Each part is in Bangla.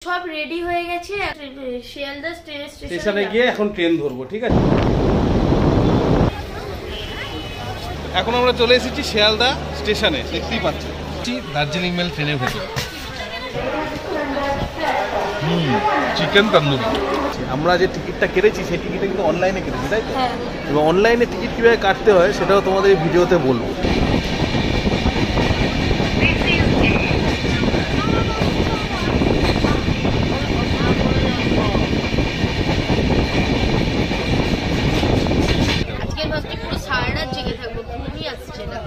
সব রেডি হয়ে গেছে, শিয়ালদা স্টেশনে গিয়ে এখন ট্রেন ধরবো, ঠিক আছে। এখন আমরা চলে এসেছি শিয়ালদা স্টেশনে, দেখতেই পাচ্ছি দার্জিলিং মেল ট্রেনের ভেতরে। চিকেন তন্দুরি। আমরা যে টিকিটটা কেটেছি সেই টিকিটটা কিন্তু অনলাইনে কেটেছি, তাই তো? এবং অনলাইনে টিকিট কিভাবে কাটতে হয় সেটাও তোমাদের এই ভিডিওতে বলবো।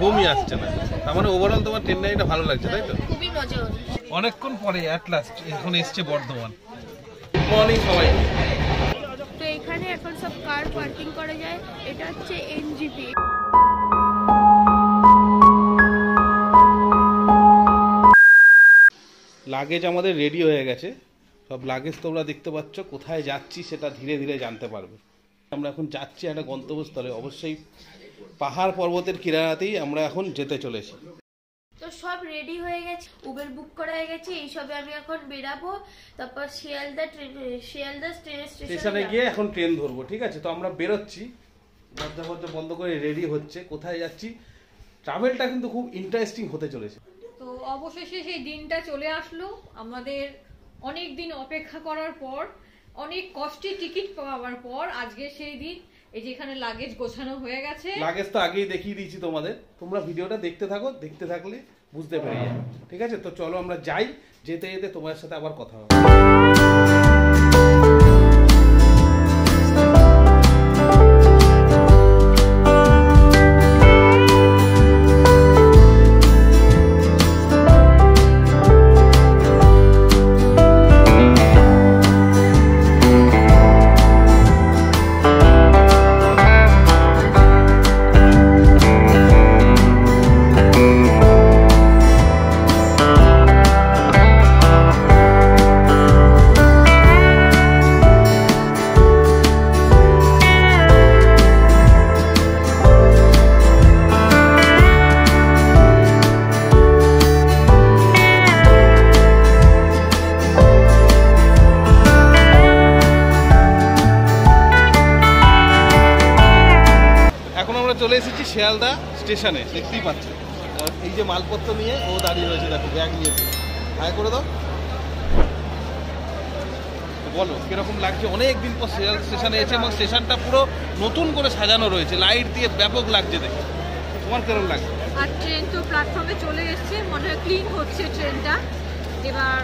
ঘুমই আসছে না, তার মানে ওভারঅল তোমার ট্রেন জার্নিটা ভালো লাগছে, তাই তো? খুবই মজা হচ্ছে। অনেকক্ষণ পরে অ্যাট লাস্ট এখন এসছে বর্ধমান। গুড মর্নিং সবাই। তো এখানে এখন সব কার পার্কিং করা যায়, এটা হচ্ছে এনজিপি। লাগেজ আমাদের রেডি হয়ে গেছে, সব লাগেজ তোমরা দেখতে পাচ্ছ। কোথায় যাচ্ছি সেটা ধীরে ধীরে জানতে পারবে। আমরা এখন যাচ্ছি একটা গন্তব্যস্থলে, অবশ্যই পাহাড় পর্বতের কিনারাতেই আমরা এখন যেতে চলেছি। তো সব রেডি হয়ে গেছে, উবের বুক করা হয়ে গেছে, এইসবে আমি এখন বেরাবো। তারপর শিয়ালদা স্টেশনে গিয়ে এখন ট্রেন ধরবো, ঠিক আছে। তো আমরা বেরোচ্ছি, দরজা ফরজা বন্ধ করে রেডি হচ্ছে। কোথায় যাচ্ছি, ট্রাভেলটা কিন্তু খুব ইন্টারেস্টিং হতে চলেছে। তো অবশেষে সেই দিনটা চলে আসলো, আমাদের অনেক দিন অপেক্ষা করার পর, অনেক কষ্টে টিকিট পাওয়ার পর আজকে সেই দিন। এই যে এখানে লাগেজ গোছানো হয়ে গেছে। লাগেজ তো আগেই দেখিয়ে দিয়েছি তোমাদের, তোমরা ভিডিওটা দেখতে থাকো, দেখতে থাকলে বুঝতে পেরে যাবে, ঠিক আছে। তো চলো আমরা যাই, যেতে যেতে তোমার সাথে আবার কথা হবে। চলে এসেছি শিয়ালদা স্টেশনে, দেখতেই পাচ্ছি। এই যে মালপত্র নিয়ে ও দাঁড়িয়ে রয়েছে, দেখো ব্যাগ নিয়ে। হাই করে দাও, বলো কিরকম লাগছে। অনেক দিন পর শিয়ালদা স্টেশনে এসে, এবং স্টেশনটা পুরো নতুন করে সাজানো রয়েছে, লাইট দিয়ে ব্যাপক লাগছে দেখে। তোমার কিরকম লাগছে? আর ট্রেন তো প্ল্যাটফর্মে চলে এসছে, মনে হয় ক্লিন হচ্ছে ট্রেনটা। এবার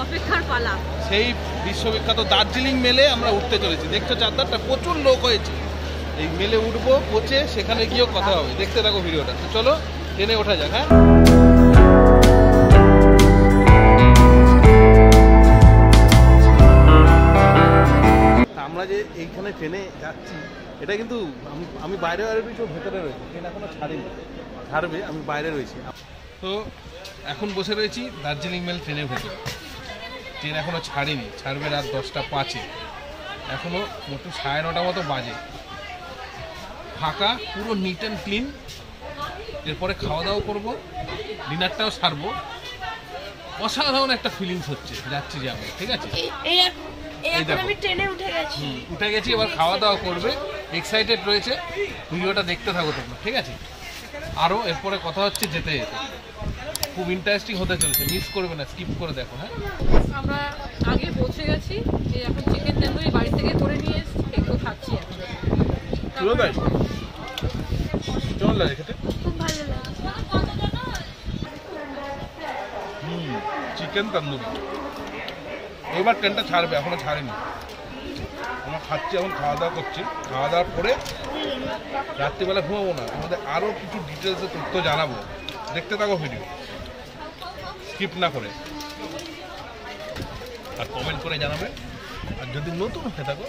অপেক্ষার পালা। সেই বিশ্ববিখ্যাত দার্জিলিং মেলে আমরা উঠতে চলেছি। দেখছো চারদারটা প্রচুর লোক হয়েছে। এই মেলে উঠবো, পৌঁছে সেখানে গিয়েও কথা হবে। দেখতে থাকো ভিডিওটা। তো চলো ট্রেনে ওঠা যাক। হ্যাঁ, আমরা যে এইখানে ট্রেনে যাচ্ছি, এটা কিন্তু আমি বাইরে রয়েছি, ভেতরে রয়েছে। ট্রেন এখনো ছাড়েনি, ছাড়বে, আমি বাইরে রয়েছি। তো এখন বসে রয়েছি দার্জিলিং মেল ট্রেনের ভেতরে। ট্রেন এখনো ছাড়েনি, ছাড়বে রাত 10:05। এখনো মোটু 9:30 মতো বাজে। ফাঁকা, পুরো নিট অ্যান্ড ক্লিন। এরপরে খাওয়া দাওয়া করবো, ডিনারটাও সারবো। অসাধারণ একটা ফিলিংস হচ্ছে, যাচ্ছি যে আমরা, ঠিক আছে। উঠে গেছি, এবার খাওয়া দাওয়া করবে। এক্সাইটেড রয়েছে, ভিডিওটা দেখতে থাকো তোমরা, ঠিক আছে। আরও এরপরে কথা হচ্ছে যেতে যেতে। খুব ইন্টারেস্টিং হতে চলেছে, মিস করবে না, স্কিপ করে দেখো। হ্যাঁ, আমরা আগে পৌঁছে গেছি। এখন চিকেন তন্দুরি বাড়ি থেকে করে নিয়ে এসেছি, একটু খাচ্ছি এখন। কেমন লাগে খেতে? খুব ভালো লাগে। চিকেন তন্দুরি। এবার ট্রেনটা ছাড়বে, এখনো ছাড়েনি। আমরা খাচ্ছি, এখন খাওয়া দাওয়া করছি। খাওয়া দাওয়ার পরে রাত্রিবেলা ঘুমাবো না, আমাদের আরও কিছু ডিটেলসে তথ্য জানাবো। দেখতে থাকো ভিডিও, স্কিপ না করে। আর কমেন্ট করে জানাবে। আর যদি নতুন হয়ে থাকো,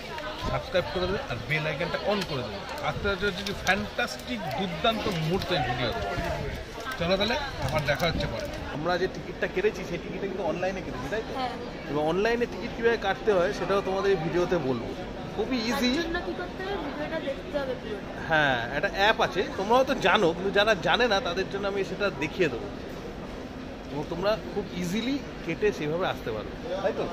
সাবস্ক্রাইব করে দেবে আর বেল আইকনটা অন করে দেবে। আজকে হচ্ছে ফ্যান্টাস্টিক দুর্দান্ত মুহূর্ত এই ভিডিওতে। চলো তাহলে আবার দেখা হচ্ছে পরে। আমরা যে টিকিটটা কেটেছি সেই টিকিটটা কিন্তু অনলাইনে কেটেছি, তাই তো? এবং অনলাইনে টিকিট কীভাবে কাটতে হয় সেটাও তোমাদের এই ভিডিওতে বলবো। খুবই ইজি। হ্যাঁ, একটা অ্যাপ আছে, তোমরাও তো জানো, কিন্তু যারা জানে না তাদের জন্য আমি সেটা দেখিয়ে দেবো। এবং তোমরা খুব ইজিলি কেটে সেভাবে আসতে পারো, তাই তো?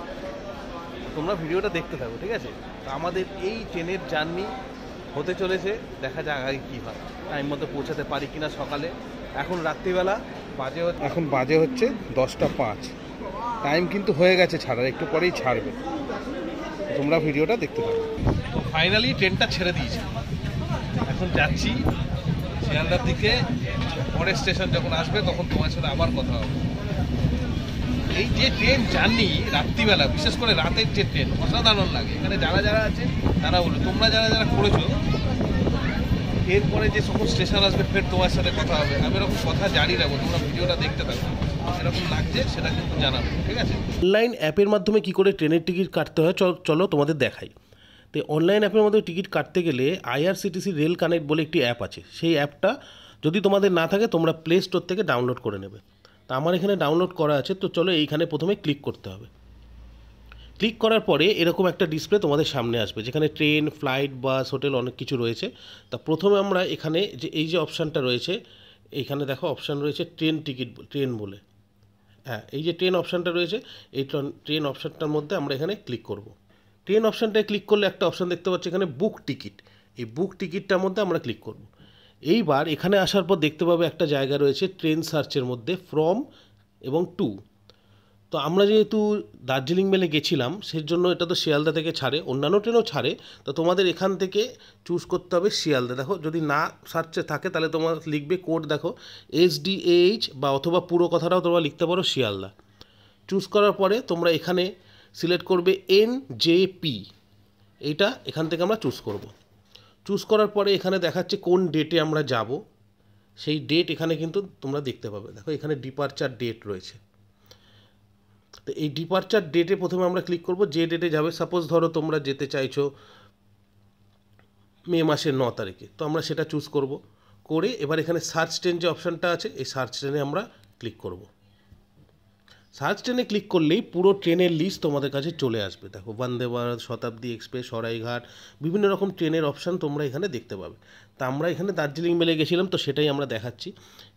তোমরা ভিডিওটা দেখতে থাকো, ঠিক আছে? তো আমাদের এই ট্রেনের জার্নি হতে চলেছে, দেখা যাক আগে কী হয়, টাইম মতো পৌঁছাতে পারি কিনা সকালে। এখন রাত্রিবেলা এখন বাজে হচ্ছে 10:05, টাইম কিন্তু হয়ে গেছে ছাড়ার, একটু পরেই ছাড়বে, তোমরা ভিডিওটা দেখতে পারো। তো ফাইনালি ট্রেনটা ছেড়ে দিয়েছে, এখন যাচ্ছি শিয়ালদার দিকে। পরের স্টেশন যখন আসবে তখন তোমার সাথে আবার কথা হবে। এই যে ট্রেন জার্নি রাত্রিবেলা, বিশেষ করে রাতের যে ট্রেন, অসাধারণ লাগে। এখানে যারা যারা আছে তারা বলো, তোমরা যারা যারা করেছো, এরপরে যে সকল স্টেশন আসবে ফের তোমার সাথে কথা হবে। আমি এরকম কথা জানি রাখবো, তোমরা ভিডিওটা দেখতে থাকো, এরকম লাগছে সেটা কিন্তু জানাবো, ঠিক আছে? অনলাইন অ্যাপের মাধ্যমে কি করে ট্রেনের টিকিট কাটতে হয় চলো তোমাদের দেখাই। তো অনলাইন অ্যাপের মধ্যে টিকিট কাটতে গেলে IRCTC রেল কানেক্ট বলে একটি অ্যাপ আছে। সেই অ্যাপটা যদি তোমাদের না থাকে তোমরা প্লে স্টোর থেকে ডাউনলোড করে নেবে। তা আমার এখানে ডাউনলোড করা আছে, তো চলো এইখানে প্রথমে ক্লিক করতে হবে। ক্লিক করার পরে এরকম একটা ডিসপ্লে তোমাদের সামনে আসবে, যেখানে ট্রেন, ফ্লাইট, বাস, হোটেল অনেক কিছু রয়েছে। তা প্রথমে আমরা এখানে এই যে অপশানটা রয়েছে, এইখানে দেখো অপশান রয়েছে ট্রেন বলে। হ্যাঁ, এই যে ট্রেন অপশানটা রয়েছে, এই ট্রেন অপশানটার মধ্যে আমরা এখানে ক্লিক করব। ট্রেন অপশানটায় ক্লিক করলে একটা অপশান দেখতে পাচ্ছি এখানে বুক টিকিট। এই বুক টিকিটটার মধ্যে আমরা ক্লিক করব। এইবার এখানে আসার পর দেখতে পাবে একটা জায়গা রয়েছে ট্রেন সার্চের মধ্যে ফ্রম এবং টু। তো আমরা যেহেতু দার্জিলিং মেলে গেছিলাম, সেই জন্য এটা তো শিয়ালদা থেকে ছাড়ে, অন্যান্য ট্রেনও ছাড়ে। তো তোমাদের এখান থেকে চুজ করতে হবে শিয়ালদা। দেখো যদি না সার্চে থাকে তাহলে তোমার লিখবে কোড, দেখো SDAH বা অথবা পুরো কথাটাও তোমরা লিখতে পারো শিয়ালদা। চুজ করার পরে তোমরা এখানে সিলেক্ট করবে NJP, এইটা এখান থেকে আমরা চুজ করব। চুজ করার পরে এখানে দেখাচ্ছে কোন ডেটে আমরা যাব, সেই ডেট এখানে কিন্তু তোমরা দেখতে পাবে। দেখো এখানে ডিপারচার ডেট রয়েছে। তো এই ডিপারচার ডেটে প্রথমে আমরা ক্লিক করব, যে ডেটে যাবে। সাপোজ ধরো তোমরা যেতে চাইছো মে মাসের 9 তারিখে, তো আমরা সেটা চুজ করব। করে এবার এখানে সার্চ ট্রেন যে অপশানটা আছে, এই সার্চ ট্রেনে আমরা ক্লিক করব। সার্চ ট্রেনে ক্লিক করলেই পুরো ট্রেনের লিস্ট তোমাদের কাছে চলে আসবে। দেখো বন্দে ভারত, শতাব্দী এক্সপ্রেস, সরাইঘাট, বিভিন্ন রকম ট্রেনের অপশান তোমরা এখানে দেখতে পাবে। তা আমরা এখানে দার্জিলিং মেলে গেছিলাম, তো সেটাই আমরা দেখাচ্ছি।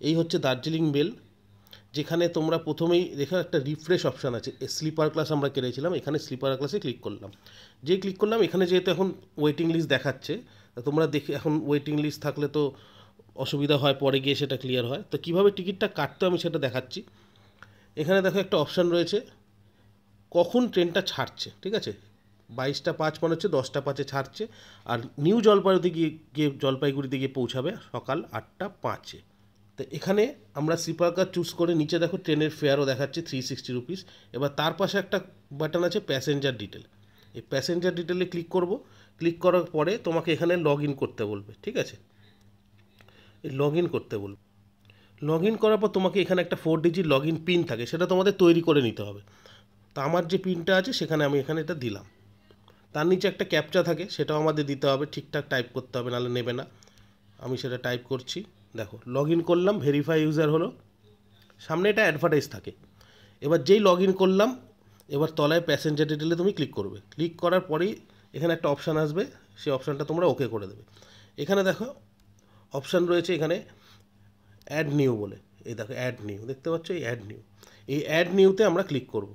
এই হচ্ছে দার্জিলিং মেল, যেখানে তোমরা প্রথমেই দেখো একটা রিফ্রেশ অপশান আছে। স্লিপার ক্লাস আমরা কেটেছিলাম, এখানে স্লিপার ক্লাসে ক্লিক করলাম। যে ক্লিক করলাম, এখানে যেহেতু এখন ওয়েটিং লিস্ট দেখাচ্ছে, তোমরা দেখে এখন ওয়েটিং লিস্ট থাকলে তো অসুবিধা হয়, পরে গিয়ে সেটা ক্লিয়ার হয়। তো কীভাবে টিকিটটা কাটতে আমি সেটা দেখাচ্ছি। এখানে দেখো একটা অপশান রয়েছে কখন ট্রেনটা ছাড়ছে, ঠিক আছে? 22টা 5 মানে হচ্ছে 10টা 5-এ ছাড়ছে, আর নিউ জলপাইগুড়িতে গিয়ে পৌঁছাবে সকাল 8টা 5-এ। তো এখানে আমরা স্লিপার ক্লাস চুজ করে নিচে দেখো ট্রেনের ফেয়ারও দেখাচ্ছে 360 রুপিস। এবার তার পাশে একটা বাটন আছে প্যাসেঞ্জার ডিটেল। এই প্যাসেঞ্জার ডিটেলে ক্লিক করব। ক্লিক করার পরে তোমাকে এখানে লগ ইন করতে বলবে, ঠিক আছে? এই লগ ইন করতে বলবে। লগ ইন করার পর তোমাকে এখানে একটা 4 ডিজিট লগ ইন পিন থাকে, সেটা তোমাদের তৈরি করে নিতে হবে। তো আমার যে পিনটা আছে সেখানে আমি এখানে এটা দিলাম। তার নিচে একটা ক্যাপচা থাকে, সেটাও আমাদের দিতে হবে, ঠিকঠাক টাইপ করতে হবে, নাহলে নেবে না। আমি সেটা টাইপ করছি। দেখো লগ ইন করলাম, ভেরিফাই ইউজার হলো, সামনে এটা অ্যাডভার্টাইজ থাকে। এবার যেই লগ ইন করলাম, এবার তলায় প্যাসেঞ্জার ডিটেলে তুমি ক্লিক করবে। ক্লিক করার পরেই এখানে একটা অপশান আসবে, সেই অপশানটা তোমরা ওকে করে দেবে। এখানে দেখো অপশান রয়েছে এখানে অ্যাড নিউ বলে, এই দেখো অ্যাড নিউ দেখতে পাচ্ছ, এই অ্যাড নিউ। এই অ্যাড নিউতে আমরা ক্লিক করব।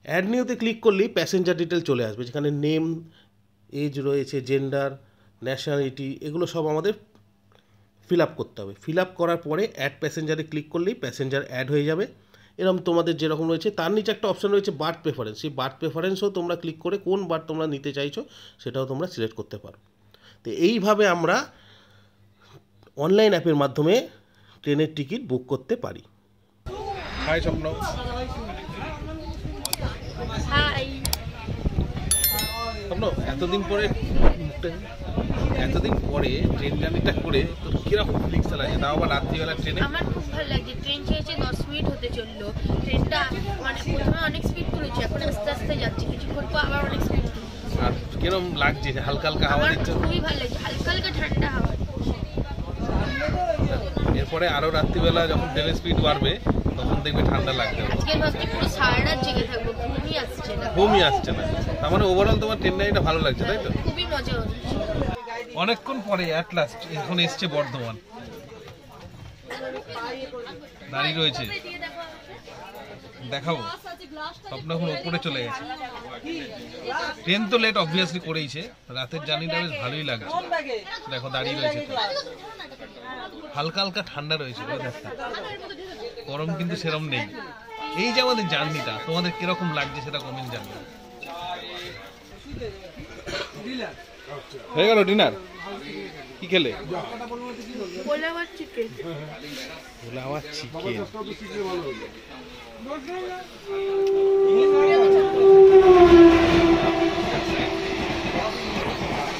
অ্যাড নিউতে ক্লিক করলেই প্যাসেঞ্জার ডিটেল চলে আসবে, যেখানে নেম, এজ রয়েছে, জেন্ডার, ন্যাশনালিটি, এগুলো সব আমাদের ফিল আপ করতে হবে। ফিল আপ করার পরে অ্যাড প্যাসেঞ্জারে ক্লিক করলেই প্যাসেঞ্জার অ্যাড হয়ে যাবে। এরকম তোমাদের যেরকম রয়েছে, তার নিচে একটা অপশান রয়েছে বার্থ প্রেফারেন্স। সেই বার্থ প্রেফারেন্সও তোমরা ক্লিক করে কোন বার্থ তোমরা নিতে চাইছো সেটাও তোমরা সিলেক্ট করতে পারো। তো এইভাবে আমরা অনলাইন অ্যাপের মাধ্যমে ট্রেনের টিকিট বুক করতে পারি। হাই স্বপ্ন। হাই স্বপ্ন, এতদিন পরে ট্রেন জার্নিটা করে তো কিরকম ফিলিংস লাগে? তাও আবার রাত্রিবেলা ট্রেনে। আমার খুব ভালো লাগছে। ট্রেন ছেড়েছে 10 মিনিট হতে চললো। ট্রেনটা মানে প্রথমে অনেক স্পিড তুলেছে, এখন আস্তে আস্তে যাচ্ছে, কিছুক্ষণ পর আবার অনেক স্পিড। আর কিরকম লাগছে? হালকা হালকা হাওয়া দিচ্ছে, খুবই ভালো লাগছে, হালকা হালকা ঠান্ডা হাওয়া। এরপরে আরো রাত্রিবেলা যখন ট্রেনের স্পিড বাড়বে তখন দেখবে ঠান্ডা লাগবে। আজকে ভাবছি পুরো সারা রাত জেগে থাকবো, ঘুমই আসছে না। তার মানে ওভারঅল তোমার ট্রেন জার্নিটা ভালো লাগছে, তাই তো? খুবই মজা হচ্ছে। অনেকক্ষণ পরে অ্যাট লাস্ট এখন এসছে বর্ধমান, দাঁড়িয়ে রয়েছে। দেখাবো। স্বপ্ন এখন উপরে চলে গেছে। ট্রেন তো লেট অবভিয়াসলি করেইছে, রাতের জার্নিটা বেশ ভালোই লাগছে। দেখো দাঁড়িয়ে রয়েছে, হালকা হালকা ঠান্ডা রয়েছে, গরম কিন্তু সেরকম নেই। এই যে আমাদের জার্নিটা তোমাদের কিরকম লাগছে সেটা কমেন্ট জানাবে। হয়ে গেল ডিনার? কি খেলে? পোলাও চিকেন। পোলাও চিকেন।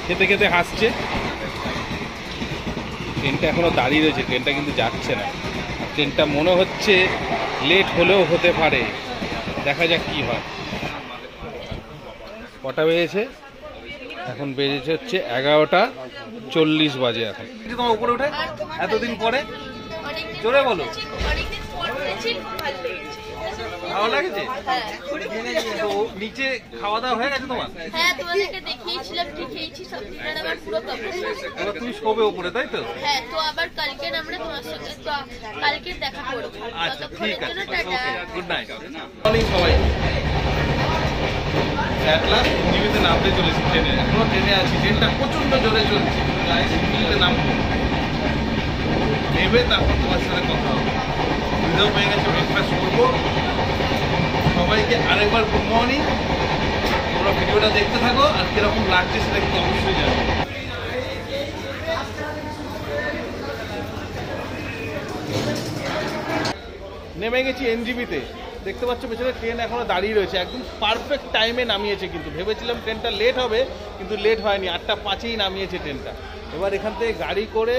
খেতে খেতে হাসছে। ট্রেনটা এখনো দাঁড়িয়ে রয়েছে, ট্রেনটা কিন্তু যাচ্ছে না। ট্রেনটা মনে হচ্ছে লেট হলেও হতে পারে, দেখা যাক কি হয়। কটা বেজেছে? এখন বেজেছে হচ্ছে 11:40 বাজে। এখন তোমার উপরে উঠে এতদিন পরে জোরে বলো। ভালো লাগছে? তো নিচে খাওয়া দাওয়া হয়ে গেছে তোমার? হ্যাঁ, তোমাদেরকে দেখিয়েছিলাম কি খেয়েছি, সব ডিনার আমার পুরো কমপ্লিট। এবার তুমি শোবে উপরে, তাই তো? হ্যাঁ, তো আবার কালকে আমরা তোমার সঙ্গে কালকে দেখা করব। আচ্ছা ঠিক আছে, টাটা, গুড নাইট। মর্নিং সবাই। এট লাস্ট টিভিতে নামতে চলেছি ট্রেনে, এখনো ট্রেনে আছি। ট্রেনটা প্রচন্ড জোরে চলছে, টিভিতে নামবো, নেবে তারপর তোমার সাথে কথা হবে। বুঝতেও পেয়ে গেছে, ব্রেকফাস্ট করবো। সবাইকে আরেকবার গুড মর্নিং। তোমরা ভিডিওটা দেখতে থাকো, আর কিরকম লাগছে সেটা কিন্তু অবশ্যই জানো। নেমে গেছি এনজিবিতে। দেখতে পাচ্ছ পেছনে ট্রেন এখনো দাঁড়িয়ে রয়েছে, একদম পারফেক্ট টাইমে নামিয়েছে। কিন্তু ভেবেছিলাম ট্রেনটা লেট হবে, কিন্তু লেট হয়নি। 8:05-এই নামিয়েছে ট্রেনটা। এবার এখান থেকে গাড়ি করে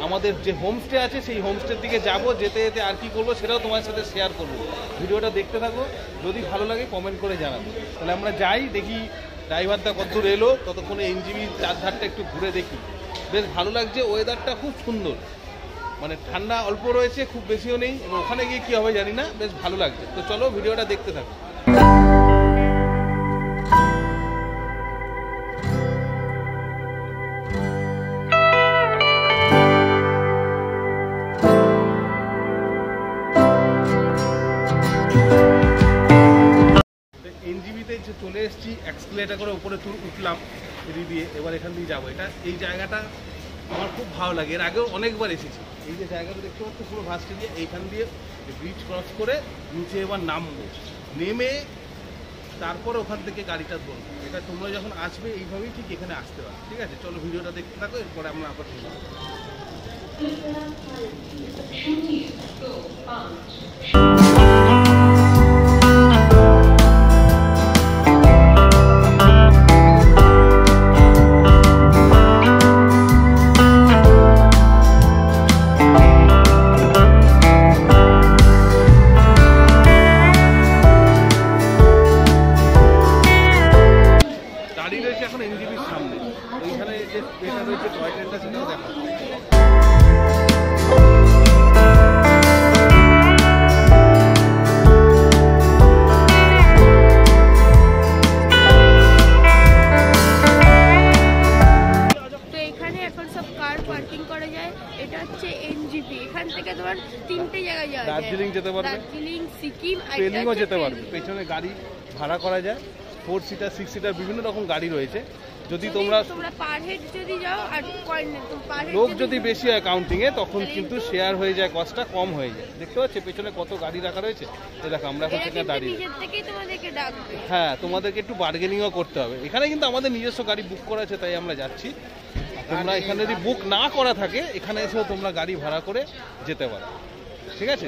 আমাদের যে হোমস্টে আছে সেই হোমস্টের দিকে যাব। যেতে যেতে আর কি করবো সেটাও তোমার সাথে শেয়ার করবো। ভিডিওটা দেখতে থাকো, যদি ভালো লাগে কমেন্ট করে জানাবো। তাহলে আমরা যাই, দেখি ড্রাইভারটা কতদূর এলো, ততক্ষণে এনজিবির চারধারটা একটু ঘুরে দেখি। বেশ ভালো লাগছে, ওয়েদারটা খুব সুন্দর, মানে ঠান্ডা অল্প রয়েছে, খুব বেশিও নেই। এবং ওখানে গিয়ে কী হবে জানি না, বেশ ভালো লাগছে। তো চলো ভিডিওটা দেখতে থাকো। এনজিবিতে চলে এসেছি, এক্সকেলেটার করে উপরে উঠলাম সিঁড়ি দিয়ে। এবার এখান দিয়ে যাবো। এই জায়গাটা আমার খুব ভালো লাগে, এর আগেও অনেকবার এসেছি। এই যে জায়গাটা দেখতে পাচ্ছ পুরো ভাস্টে দিয়ে, এইখান দিয়ে ব্রিজ ক্রস করে নিচে এবার নামবো। নেমে তারপর ওখান থেকে গাড়িটা ধরবো। এটা তোমরা যখন আসবে এইভাবেই ঠিক এখানে আসতে পারো। ঠিক আছে, চলো ভিডিওটা দেখতে থাকো, এরপরে আমরা আবার চলে যাবো। এখন এনজিবির সামনে ওইখানে যে এটা রয়েছে টয় ট্রেনটা, সেটাও দেখা। তো এখানে এখন সব কার পার্কিং করা যায়। এটা হচ্ছে এনজিপি। এখান থেকে তোমার 3টে জায়গায় যাওয়া যায়। দার্জিলিং যেতে পারবে, দার্জিলিং, সিকিম, ট্রেনিংও যেতে পারবে। পেছনে গাড়ি ভাড়া করা যায়, 4 সিটার 6 সিটার বিভিন্ন রকম গাড়ি রয়েছে। যদি তোমরা পার হেড যদি যাও, আর লোক যদি বেশি হয় কাউন্টিং এ, তখন কিন্তু শেয়ার হয়ে যায়, কস্টটা কম হয়ে যায়। দেখতে পাচ্ছ পেছনে কত গাড়ি রাখা রয়েছে। দেখো আমরা এখন সেখানে দাঁড়িয়ে, হ্যাঁ তোমাদেরকে একটু বার্গেনিংও করতে হবে। এখানে কিন্তু আমাদের নিজস্ব গাড়ি বুক করা আছে, তাই আমরা যাচ্ছি। তোমরা এখানে যদি বুক না করা থাকে, এখানে এসেও তোমরা গাড়ি ভাড়া করে যেতে পারো। ঠিক আছে,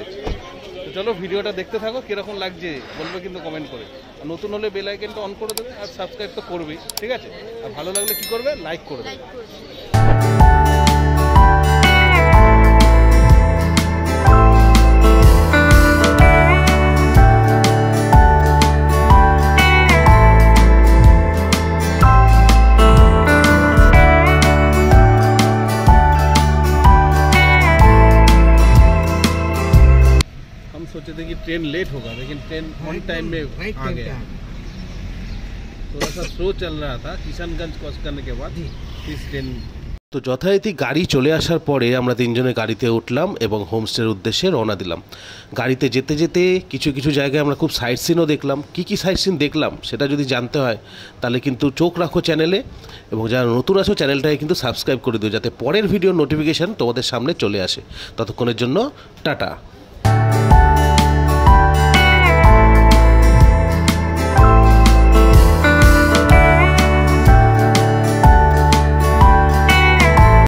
তো চলো ভিডিওটা দেখতে থাকো, কিরকম লাগছে বলবে কিন্তু কমেন্ট করে। আর নতুন হলে বেল আইকনটা অন করে দেবে, আর সাবস্ক্রাইব তো করবেই। ঠিক আছে, আর ভালো লাগলে কি করবে, লাইক করে দেবে। सोचे थे कि ट्रेन लेट होगा, लेकिन ट्रेन ऑन टाइम में आ गया। थोड़ा सा स्लो चल रहा था, किशनगंज क्रॉस करने के बाद इस ट्रेन তো যথারীতি গাড়ি চলে আসার পরে আমরা তিনজনে গাড়িতে উঠলাম এবং হোমস্টের উদ্দেশ্যে রওনা দিলাম। গাড়িতে যেতে যেতে কিছু কিছু জায়গায় আমরা খুব সাইট সিনও দেখলাম। কী সাইট সিন দেখলাম সেটা যদি জানতে হয় তাহলে কিন্তু চোখ রাখো চ্যানেলে, এবং যারা নতুন আছো চ্যানেলটাকে কিন্তু সাবস্ক্রাইব করে দিও, যাতে পরের ভিডিও নোটিফিকেশান তোমাদের সামনে চলে আসে। ততক্ষণের জন্য টাটা।